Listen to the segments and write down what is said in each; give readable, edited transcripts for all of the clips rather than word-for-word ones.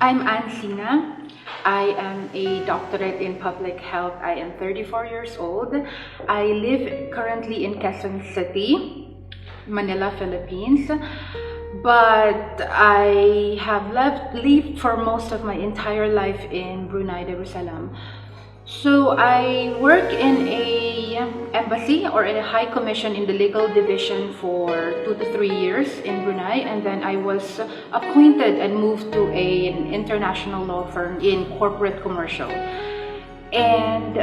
I'm Anne Cena. I am a doctorate in public health. I am 34 years old. I live currently in Quezon City, Manila, Philippines. But I have lived for most of my entire life in Brunei Darussalam. So I work in a embassy or in a high commission in the legal division for 2 to 3 years in Brunei, and then I was appointed and moved to an international law firm in corporate commercial. And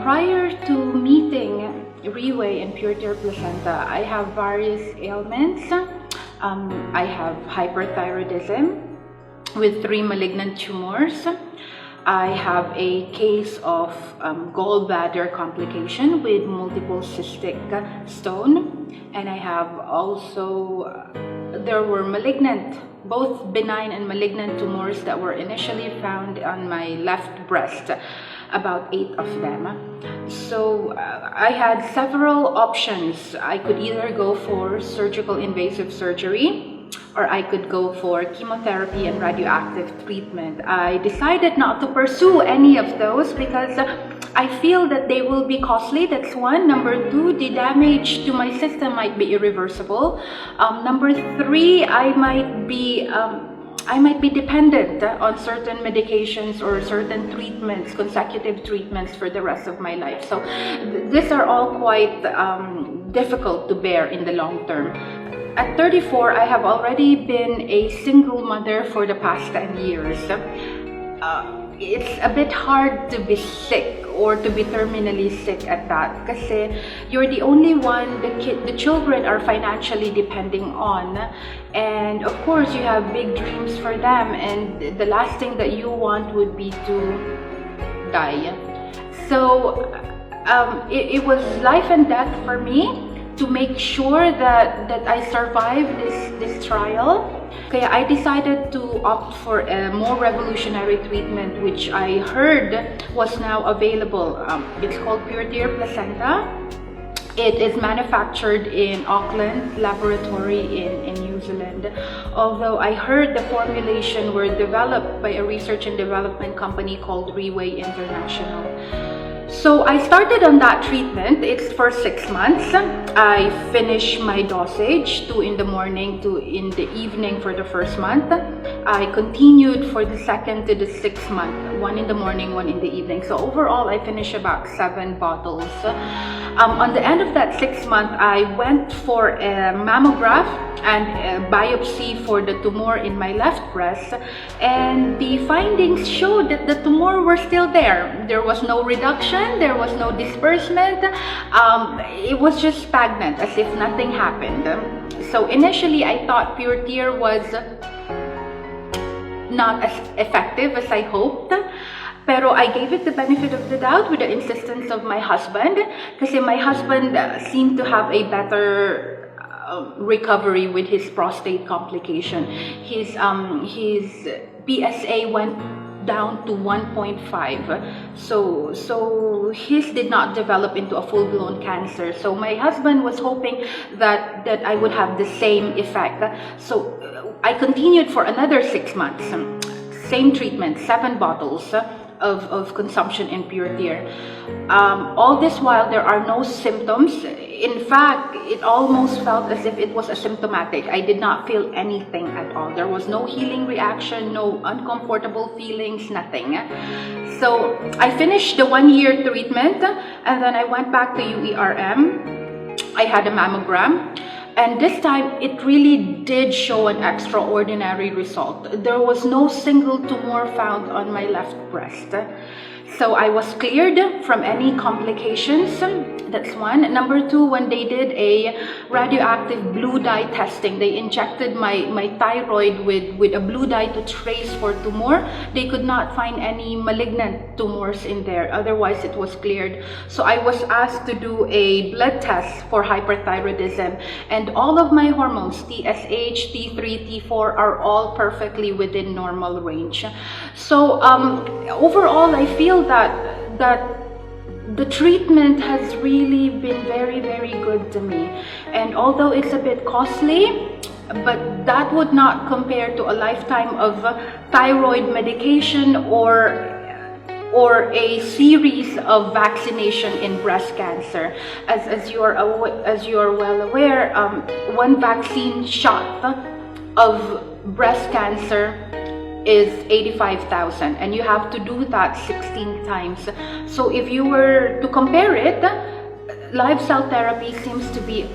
prior to meeting Riway and Pure Tear Placenta, I have various ailments. I have hyperthyrodism with 3 malignant tumors. I have a case of gallbladder complication with multiple cystic stone, and I have also, there were malignant, both benign and malignant tumors that were initially found on my left breast, about 8 of them. So I had several options. I could either go for surgical invasive surgery, or I could go for chemotherapy and radioactive treatment. I decided not to pursue any of those because I feel that they will be costly. That's one. Number 2, the damage to my system might be irreversible. Number 3, I might be dependent on certain medications or certain treatments, consecutive treatments for the rest of my life. So these are all quite difficult to bear in the long term. At 34, I have already been a single mother for the past 10 years. It's a bit hard to be sick or to be terminally sick at that because you're the only one the children are financially depending on, and of course you have big dreams for them, and the last thing that you want would be to die. So it was life and death for me to make sure that I survive this trial. Okay, I decided to opt for a more revolutionary treatment, which I heard was now available. It's called Pure Tear Placenta. It is manufactured in Auckland Laboratory in New Zealand. Although I heard the formulation were developed by a research and development company called Riway International. So I started on that treatment. It's for 6 months. I finished my dosage, 2 in the morning, 2 in the evening for the first month. I continued for the second to the 6th month, 1 in the morning, 1 in the evening. So overall, I finished about 7 bottles. On the end of that 6th month, I went for a mammograph and a biopsy for the tumor in my left breast, and the findings showed that the tumor were still there. There was no reduction, there was no disbursement. It was just stagnant, as if nothing happened. So initially, I thought Pure Tear was not as effective as I hoped. Pero I gave it the benefit of the doubt with the insistence of my husband, because my husband seemed to have a better recovery with his prostate complication. His PSA went down to 1.5, so his did not develop into a full-blown cancer. So my husband was hoping that I would have the same effect. So I continued for another 6 months, same treatment, 7 bottles of consumption in Pure Tear. All this while, there are no symptoms. In fact, it almost felt as if it was asymptomatic. I did not feel anything at all. There was no healing reaction, no uncomfortable feelings, nothing. So I finished the 1-year treatment, and then I went back to UERM. I had a mammogram. And this time, it really did show an extraordinary result. There was no single tumor found on my left breast. So I was cleared from any complications. That's one. Number 2, when they did a radioactive blue dye testing, they injected my thyroid with a blue dye to trace for tumor. They could not find any malignant tumors in there. Otherwise, it was cleared. So I was asked to do a blood test for hyperthyrodism. And all of my hormones, TSH, T3, T4, are all perfectly within normal range. So overall, I feel that the treatment has really been very, very good to me. And although it's a bit costly, but that would not compare to a lifetime of thyroid medication or a series of vaccination in breast cancer. As you are well aware, one vaccine shot of breast cancer is 85,000, and you have to do that 16 times. So if you were to compare it, live cell therapy seems to be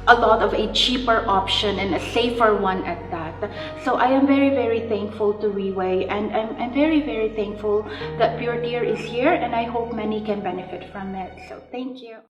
a lot of a cheaper option and a safer one at that. So I am very, very thankful to Reway, and I'm very, very thankful that Pure Tear is here, and I hope many can benefit from it. So thank you.